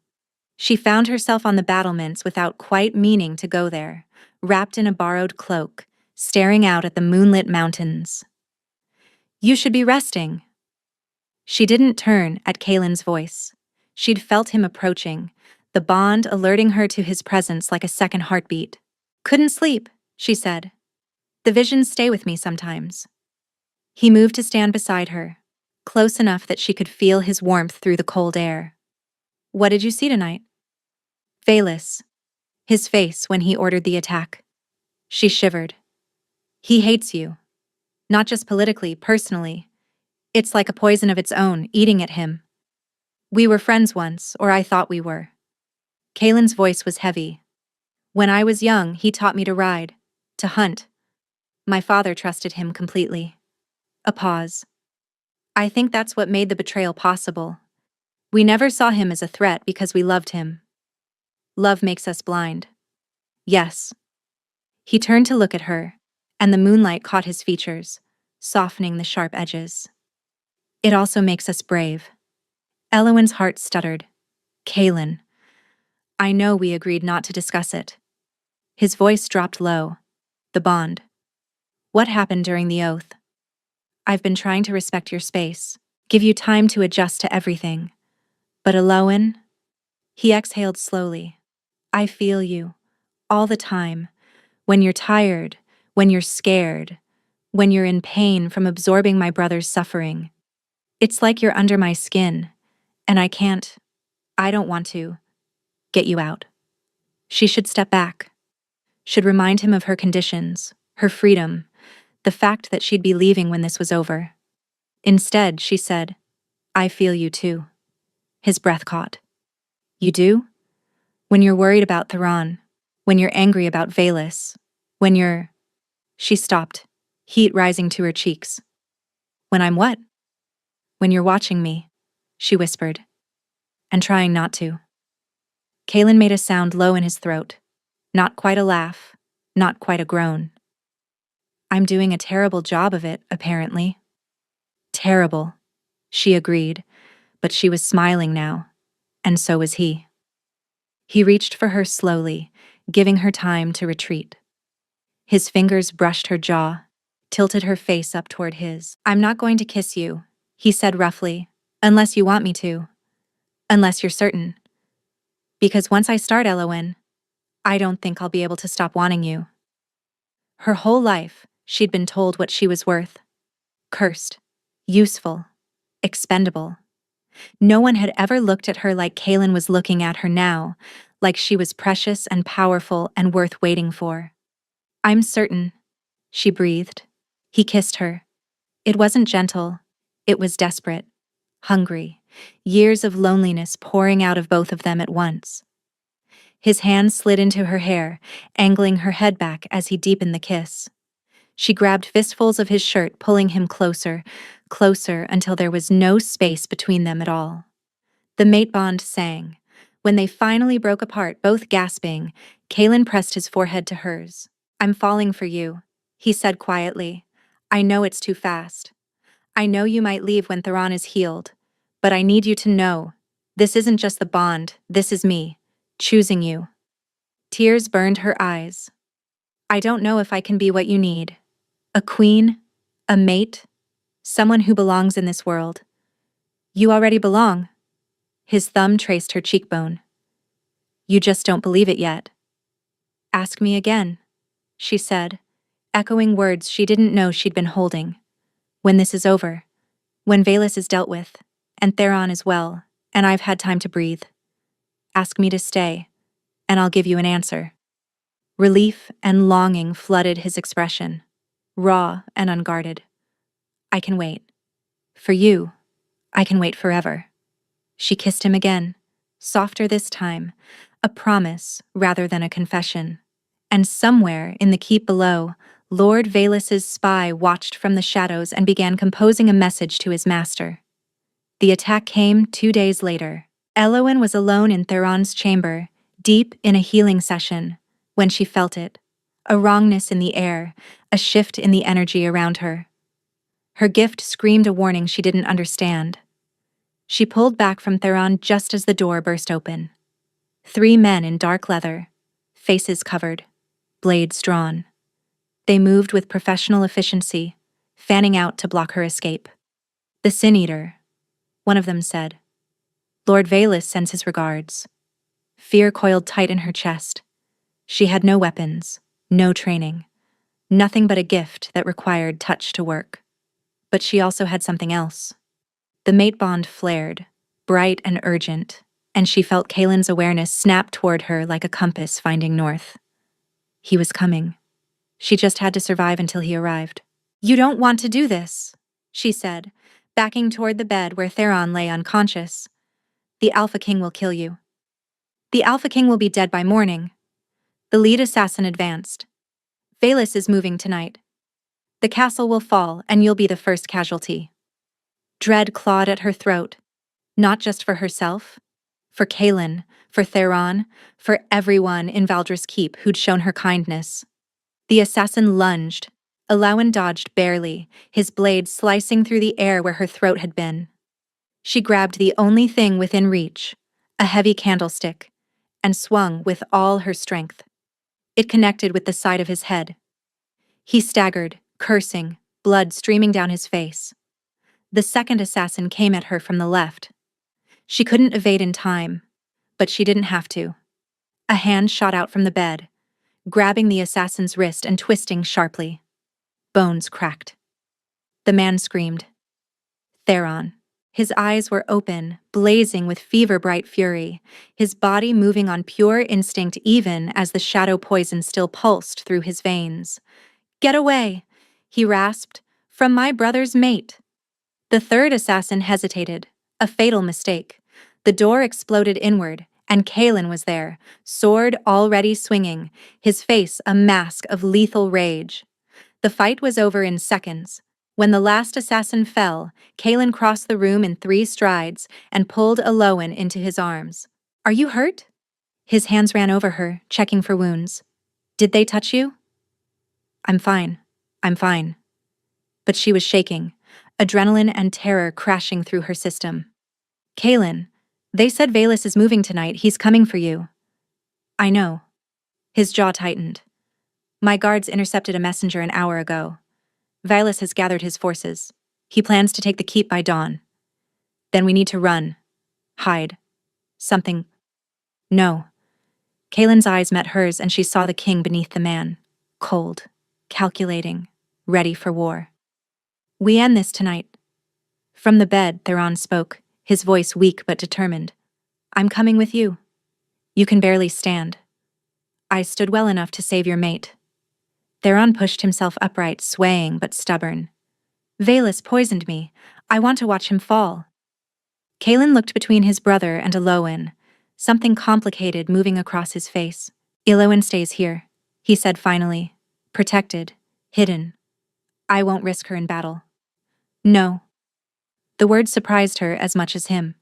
She found herself on the battlements without quite meaning to go there, wrapped in a borrowed cloak, staring out at the moonlit mountains. "You should be resting." She didn't turn at Kaelin's voice. She'd felt him approaching, the bond alerting her to his presence like a second heartbeat. "Couldn't sleep," she said. "The visions stay with me sometimes." He moved to stand beside her, close enough that she could feel his warmth through the cold air. "What did you see tonight?" "Valus." His face when he ordered the attack. She shivered. He hates you. Not just politically, personally. It's like a poison of its own, eating at him. We were friends once, or I thought we were. Kalen's voice was heavy. When I was young, he taught me to ride, to hunt. My father trusted him completely. A pause. I think that's what made the betrayal possible. We never saw him as a threat because we loved him. Love makes us blind. Yes. He turned to look at her, and the moonlight caught his features, softening the sharp edges. It also makes us brave. Elowen's heart stuttered. Kalen. I know we agreed not to discuss it. His voice dropped low. The bond. What happened during the oath? I've been trying to respect your space, give you time to adjust to everything. But Elowen? He exhaled slowly. I feel you. All the time. When you're tired, when you're scared, when you're in pain from absorbing my brother's suffering. It's like you're under my skin, and I don't want to, get you out. She should step back, should remind him of her conditions, her freedom, the fact that she'd be leaving when this was over. Instead, she said, I feel you too. His breath caught. You do? When you're worried about Theron, when you're angry about Valus, when you're... She stopped, heat rising to her cheeks. When I'm what? When you're watching me, she whispered, and trying not to. Kalen made a sound low in his throat. Not quite a laugh, not quite a groan. I'm doing a terrible job of it, apparently. Terrible, she agreed, but she was smiling now, and so was he. He reached for her slowly, giving her time to retreat. His fingers brushed her jaw, tilted her face up toward his. I'm not going to kiss you, he said roughly, unless you want me to. Unless you're certain. Because once I start, Elowen, I don't think I'll be able to stop wanting you. Her whole life, she'd been told what she was worth. Cursed. Useful. Expendable. No one had ever looked at her like Kalen was looking at her now, like she was precious and powerful and worth waiting for. I'm certain, she breathed. He kissed her. It wasn't gentle. It was desperate. Hungry. Years of loneliness pouring out of both of them at once. His hand slid into her hair, angling her head back as he deepened the kiss. She grabbed fistfuls of his shirt, pulling him closer, closer until there was no space between them at all. The mate bond sang. When they finally broke apart, both gasping, Kalen pressed his forehead to hers. I'm falling for you, he said quietly. I know it's too fast. I know you might leave when Theron is healed, but I need you to know, this isn't just the bond, this is me, choosing you. Tears burned her eyes. I don't know if I can be what you need. A queen, a mate, someone who belongs in this world. You already belong. His thumb traced her cheekbone. You just don't believe it yet. Ask me again, she said, echoing words she didn't know she'd been holding. When this is over, when Valus is dealt with, and Theron is well, and I've had time to breathe. Ask me to stay, and I'll give you an answer. Relief and longing flooded his expression, raw and unguarded. I can wait. For you, I can wait forever. She kissed him again, softer this time, a promise rather than a confession. And somewhere in the keep below, Lord Valus's spy watched from the shadows and began composing a message to his master. The attack came 2 days later. Elowen was alone in Theron's chamber, deep in a healing session, when she felt it. A wrongness in the air, a shift in the energy around her. Her gift screamed a warning she didn't understand. She pulled back from Theron just as the door burst open. 3 men in dark leather, faces covered, blades drawn. They moved with professional efficiency, fanning out to block her escape. The Sin Eater, one of them said. Lord Valus sends his regards. Fear coiled tight in her chest. She had no weapons, no training, nothing but a gift that required touch to work. But she also had something else. The mate bond flared, bright and urgent, and she felt Kalen's awareness snap toward her like a compass finding north. He was coming. She just had to survive until he arrived. You don't want to do this, she said, backing toward the bed where Theron lay unconscious. The Alpha King will kill you. The Alpha King will be dead by morning. The lead assassin advanced. Valus is moving tonight. The castle will fall, and you'll be the first casualty. Dread clawed at her throat, not just for herself, for Kaelin, for Theron, for everyone in Valdris Keep who'd shown her kindness. The assassin lunged. Elawan dodged barely, his blade slicing through the air where her throat had been. She grabbed the only thing within reach, a heavy candlestick, and swung with all her strength. It connected with the side of his head. He staggered, cursing, blood streaming down his face. The second assassin came at her from the left. She couldn't evade in time, but she didn't have to. A hand shot out from the bed, grabbing the assassin's wrist and twisting sharply. Bones cracked. The man screamed. Theron. His eyes were open, blazing with fever-bright fury, his body moving on pure instinct even as the shadow poison still pulsed through his veins. Get away, he rasped, from my brother's mate. The third assassin hesitated, a fatal mistake. The door exploded inward, and Kaelin was there, sword already swinging, his face a mask of lethal rage. The fight was over in seconds. When the last assassin fell, Kaelin crossed the room in 3 strides and pulled Elawan into his arms. Are you hurt? His hands ran over her, checking for wounds. Did they touch you? I'm fine. I'm fine. But she was shaking, adrenaline and terror crashing through her system. Kaelin, they said Valus is moving tonight. He's coming for you. I know. His jaw tightened. My guards intercepted a messenger an hour ago. Valus has gathered his forces. He plans to take the keep by dawn. Then we need to run. Hide. Something. No. Kaelin's eyes met hers and she saw the king beneath the man. Cold. Calculating. Ready for war. We end this tonight. From the bed, Theron spoke, his voice weak but determined. I'm coming with you. You can barely stand. I stood well enough to save your mate. Theron pushed himself upright, swaying but stubborn. Valus poisoned me. I want to watch him fall. Kaelin looked between his brother and Elawan, something complicated moving across his face. Elawan stays here, he said finally. Protected. Hidden. I won't risk her in battle. No. The word surprised her as much as him.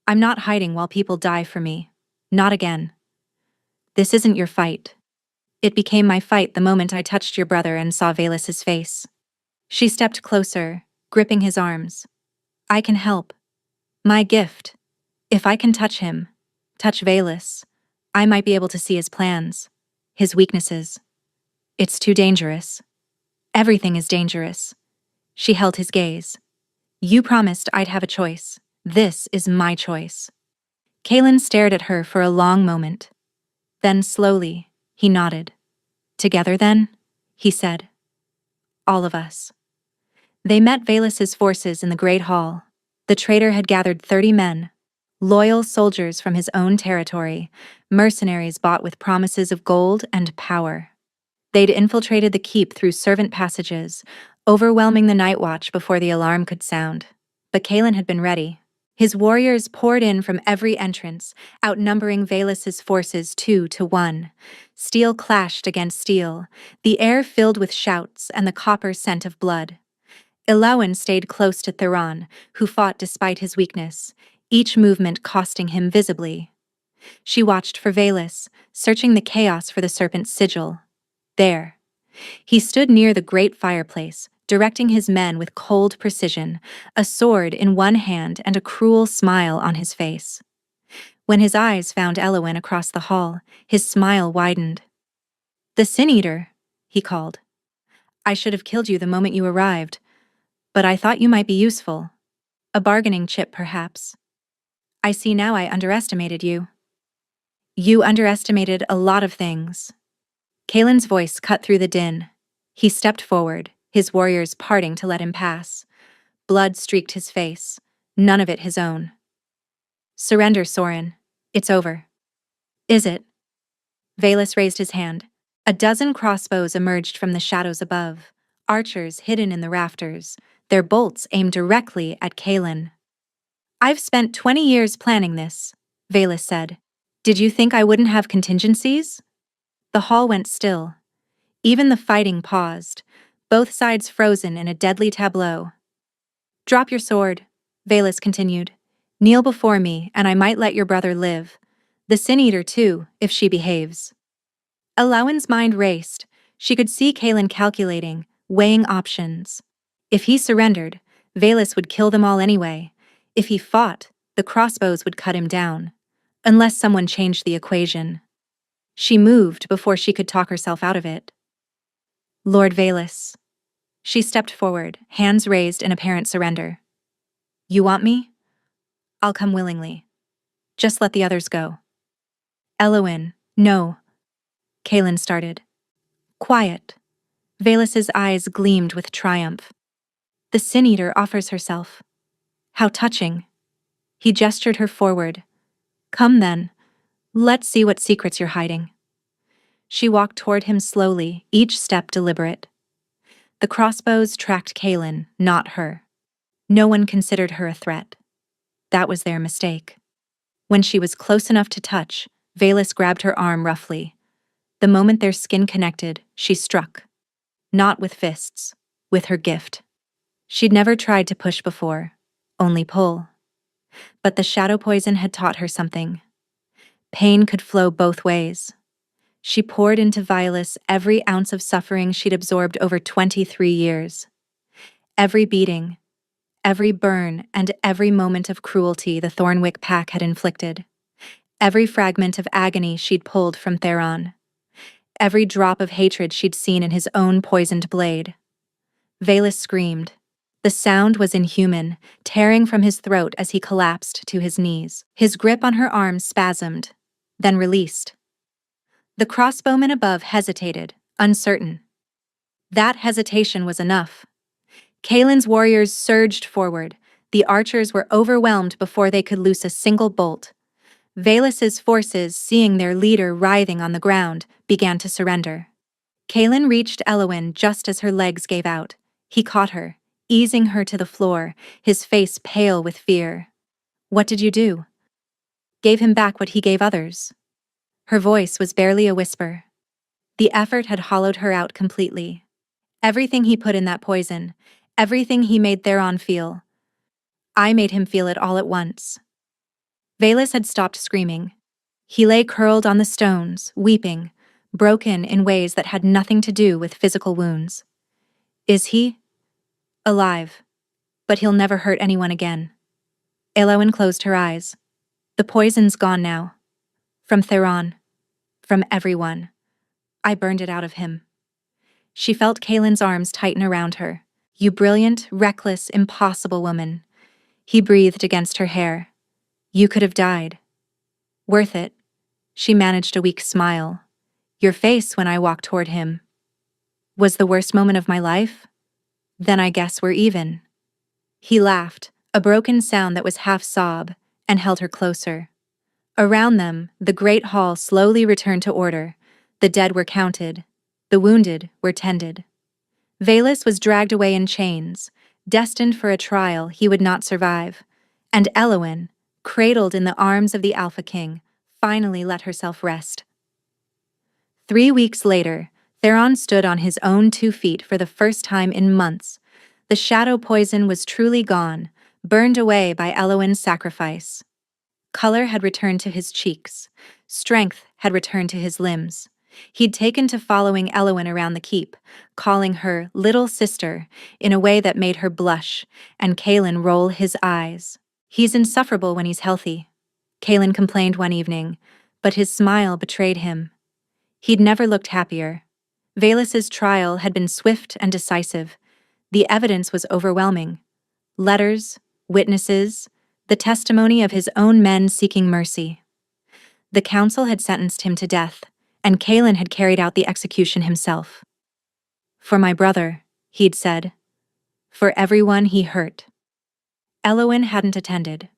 I'm not hiding while people die for me. Not again. This isn't your fight. It became my fight the moment I touched your brother and saw Valus's face. She stepped closer, gripping his arms. I can help. My gift. If I can touch him, touch Valus, I might be able to see his plans, his weaknesses. It's too dangerous. Everything is dangerous. She held his gaze. You promised I'd have a choice. This is my choice. Kaelin stared at her for a long moment. Then slowly, he nodded. Together then? He said. All of us. They met Valus's forces in the Great Hall. The traitor had gathered 30 men, loyal soldiers from his own territory, mercenaries bought with promises of gold and power. They'd infiltrated the keep through servant passages, overwhelming the night watch before the alarm could sound. But Kaelin had been ready. His warriors poured in from every entrance, outnumbering Valus's forces 2-1. Steel clashed against steel, the air filled with shouts and the copper scent of blood. Elawan stayed close to Theron, who fought despite his weakness, each movement costing him visibly. She watched for Valus, searching the chaos for the serpent's sigil. There. He stood near the great fireplace, directing his men with cold precision, a sword in one hand and a cruel smile on his face. When his eyes found Elawan across the hall, his smile widened. The Sin Eater, he called. I should have killed you the moment you arrived, but I thought you might be useful. A bargaining chip, perhaps. I see now I underestimated you. You underestimated a lot of things. Kaelin's voice cut through the din. He stepped forward, his warriors parting to let him pass. Blood streaked his face, none of it his own. Surrender, Sorin. It's over. Is it? Valus raised his hand. A dozen crossbows emerged from the shadows above, archers hidden in the rafters, their bolts aimed directly at Kaelin. "I've spent 20 years planning this," Valus said. "Did you think I wouldn't have contingencies?" The hall went still. Even the fighting paused, both sides frozen in a deadly tableau. "Drop your sword," Valus continued. "Kneel before me, and I might let your brother live. The Sin-Eater, too, if she behaves." Elowin's mind raced. She could see Kaelin calculating, weighing options. If he surrendered, Valus would kill them all anyway. If he fought, the crossbows would cut him down. Unless someone changed the equation. She moved before she could talk herself out of it. "Lord Valus." She stepped forward, hands raised in apparent surrender. "You want me? I'll come willingly. Just let the others go." "Elowin, no," Kaelin started. "Quiet." Valus's eyes gleamed with triumph. "The Sin-Eater offers herself. How touching." He gestured her forward. "Come then. Let's see what secrets you're hiding." She walked toward him slowly, each step deliberate. The crossbows tracked Kaelin, not her. No one considered her a threat. That was their mistake. When she was close enough to touch, Valus grabbed her arm roughly. The moment their skin connected, she struck. Not with fists, with her gift. She'd never tried to push before, only pull. But the shadow poison had taught her something. Pain could flow both ways. She poured into Valus every ounce of suffering she'd absorbed over 23 years. Every beating, every burn, and every moment of cruelty the Thornwick pack had inflicted. Every fragment of agony she'd pulled from Theron. Every drop of hatred she'd seen in his own poisoned blade. Valus screamed. The sound was inhuman, tearing from his throat as he collapsed to his knees. His grip on her arm spasmed, then released. The crossbowman above hesitated, uncertain. That hesitation was enough. Kaelin's warriors surged forward. The archers were overwhelmed before they could loose a single bolt. Valus's forces, seeing their leader writhing on the ground, began to surrender. Kaelin reached Elowin just as her legs gave out. He caught her, easing her to the floor, his face pale with fear. "What did you do?" "Gave him back what he gave others." Her voice was barely a whisper. The effort had hollowed her out completely. Everything he put in that poison, everything he made Theron feel. I made him feel it all at once. Valus had stopped screaming. He lay curled on the stones, weeping, broken in ways that had nothing to do with physical wounds. "Is he?" "Alive. But he'll never hurt anyone again." Elowin closed her eyes. "The poison's gone now. From Theron. From everyone. I burned it out of him." She felt Kaelin's arms tighten around her. "You brilliant, reckless, impossible woman." He breathed against her hair. "You could have died." "Worth it." She managed a weak smile. "Your face when I walked toward him." "Was the worst moment of my life? Then I guess we're even." He laughed, a broken sound that was half sob, and held her closer. Around them, the great hall slowly returned to order. The dead were counted. The wounded were tended. Valus was dragged away in chains, destined for a trial he would not survive. And Elowin, cradled in the arms of the Alpha King, finally let herself rest. 3 weeks later, Theron stood on his own 2 feet for the first time in months. The shadow poison was truly gone, burned away by Elowin's sacrifice. Color had returned to his cheeks. Strength had returned to his limbs. He'd taken to following Elowin around the keep, calling her "little sister" in a way that made her blush, and Kaelin roll his eyes. "He's insufferable when he's healthy," Kaelin complained one evening, but his smile betrayed him. He'd never looked happier. Valus's trial had been swift and decisive. The evidence was overwhelming. Letters, witnesses, the testimony of his own men seeking mercy. The council had sentenced him to death, and Kaelin had carried out the execution himself. "For my brother," he'd said. "For everyone he hurt." Elowin hadn't attended.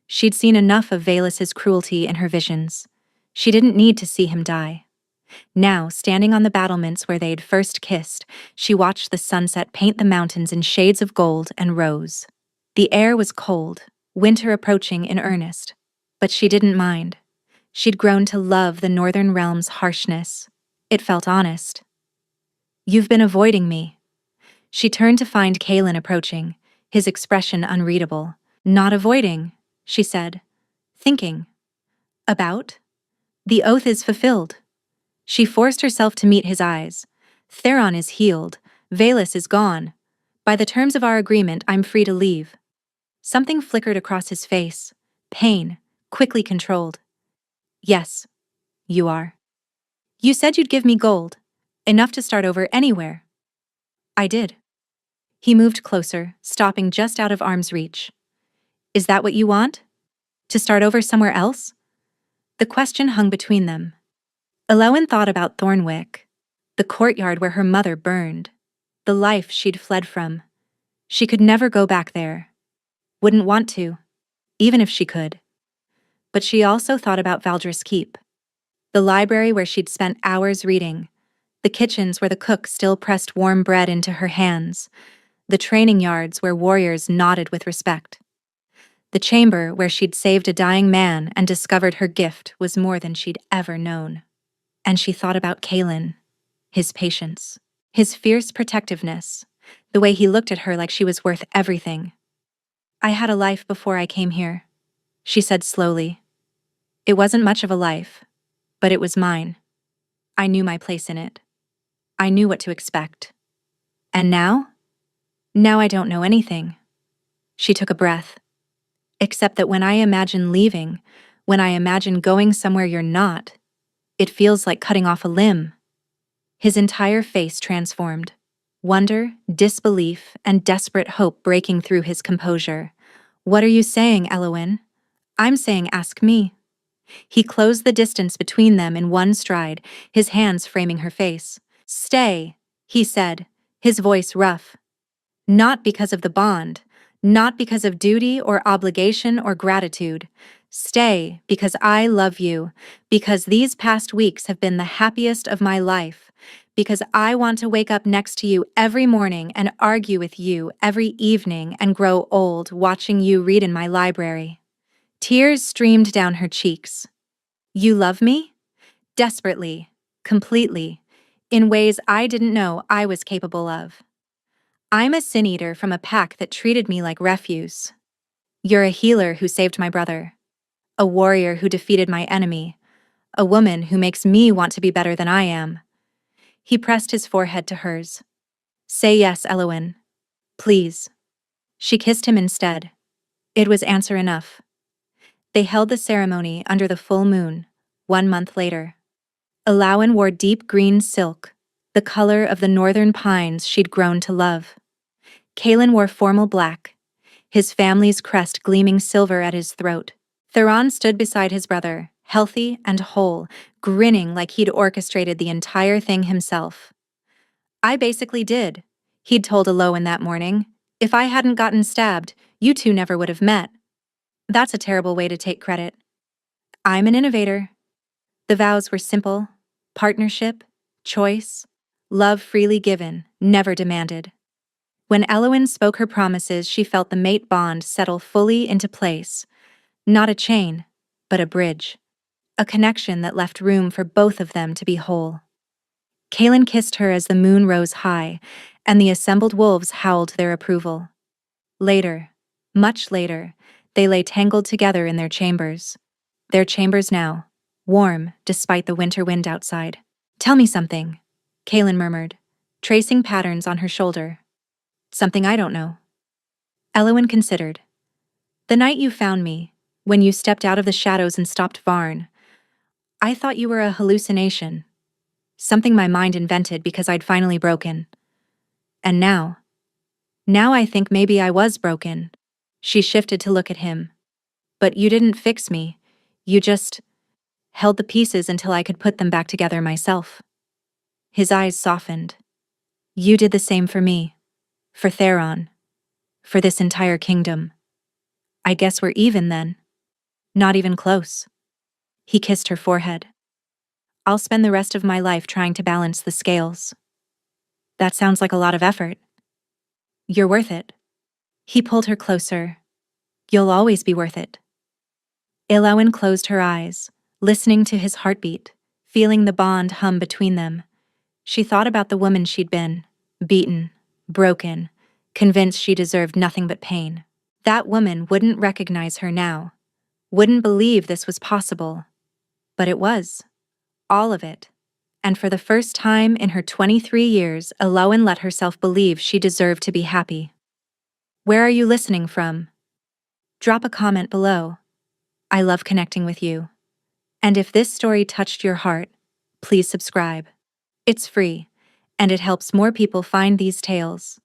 She'd seen enough of Valus's cruelty in her visions. She didn't need to see him die. Now, standing on the battlements where they'd first kissed, she watched the sunset paint the mountains in shades of gold and rose. The air was cold, winter approaching in earnest. But she didn't mind. She'd grown to love the northern realm's harshness. It felt honest. "You've been avoiding me." She turned to find Kalen approaching, his expression unreadable. "Not avoiding," she said. "Thinking." "About?" "The oath is fulfilled." She forced herself to meet his eyes. "Theron is healed. Valus is gone. By the terms of our agreement, I'm free to leave." Something flickered across his face. Pain, quickly controlled. "Yes, you are. You said you'd give me gold. Enough to start over anywhere." "I did." He moved closer, stopping just out of arm's reach. "Is that what you want? To start over somewhere else?" The question hung between them. Elewen thought about Thornwick, the courtyard where her mother burned, the life she'd fled from. She could never go back there. Wouldn't want to, even if she could. But she also thought about Valdris Keep, the library where she'd spent hours reading, the kitchens where the cook still pressed warm bread into her hands, the training yards where warriors nodded with respect, the chamber where she'd saved a dying man and discovered her gift was more than she'd ever known. And she thought about Kalen, his patience, his fierce protectiveness, the way he looked at her like she was worth everything. "I had a life before I came here," she said slowly. "It wasn't much of a life, but it was mine. I knew my place in it. I knew what to expect. And now? Now I don't know anything." She took a breath. "Except that when I imagine leaving, when I imagine going somewhere you're not, it feels like cutting off a limb." His entire face transformed. Wonder, disbelief, and desperate hope breaking through his composure. "What are you saying, Elewen?" "I'm saying ask me." He closed the distance between them in one stride, his hands framing her face. "Stay," he said, his voice rough. "Not because of the bond, not because of duty or obligation or gratitude. Stay because I love you, because these past weeks have been the happiest of my life, because I want to wake up next to you every morning and argue with you every evening and grow old watching you read in my library." Tears streamed down her cheeks. "You love me?" "Desperately, completely, in ways I didn't know I was capable of. I'm a sin-eater from a pack that treated me like refuse. You're a healer who saved my brother, a warrior who defeated my enemy, a woman who makes me want to be better than I am." He pressed his forehead to hers. "Say yes, Elewen. Please." She kissed him instead. It was answer enough. They held the ceremony under the full moon, 1 month later. Elewen wore deep green silk, the color of the northern pines she'd grown to love. Kalen wore formal black, his family's crest gleaming silver at his throat. Theron stood beside his brother, healthy and whole, grinning like he'd orchestrated the entire thing himself. "I basically did," he'd told Elewen that morning. "If I hadn't gotten stabbed, you two never would have met." That's a terrible way to take credit. "I'm an innovator." The vows were simple: partnership, choice, love freely given, never demanded. When Elewen spoke her promises, she felt the mate bond settle fully into place. Not a chain, but a bridge. A connection that left room for both of them to be whole. Kalen kissed her as the moon rose high, and the assembled wolves howled their approval. Later, much later, they lay tangled together in their chambers. Their chambers now, warm despite the winter wind outside. "Tell me something," Kalen murmured, tracing patterns on her shoulder. "Something I don't know." Elewen considered. "The night you found me, when you stepped out of the shadows and stopped Varn, I thought you were a hallucination. Something my mind invented because I'd finally broken. And now I think maybe I was broken." She shifted to look at him. "But you didn't fix me. You just held the pieces until I could put them back together myself." His eyes softened. "You did the same for me. For Theron. For this entire kingdom. I guess we're even then. Not even close." He kissed her forehead. I'll spend the rest of my life trying to balance the scales. That sounds like a lot of effort. You're worth it. He pulled her closer. You'll always be worth it. Elowyn closed her eyes, listening to his heartbeat, feeling the bond hum between them. She thought about the woman she'd been, beaten, broken, convinced she deserved nothing but pain. That woman wouldn't recognize her now, wouldn't believe this was possible. But it was. All of it. And for the first time in her 23 years, Elowyn let herself believe she deserved to be happy. Where are you listening from? Drop a comment below. I love connecting with you. And if this story touched your heart, please subscribe. It's free, and it helps more people find these tales.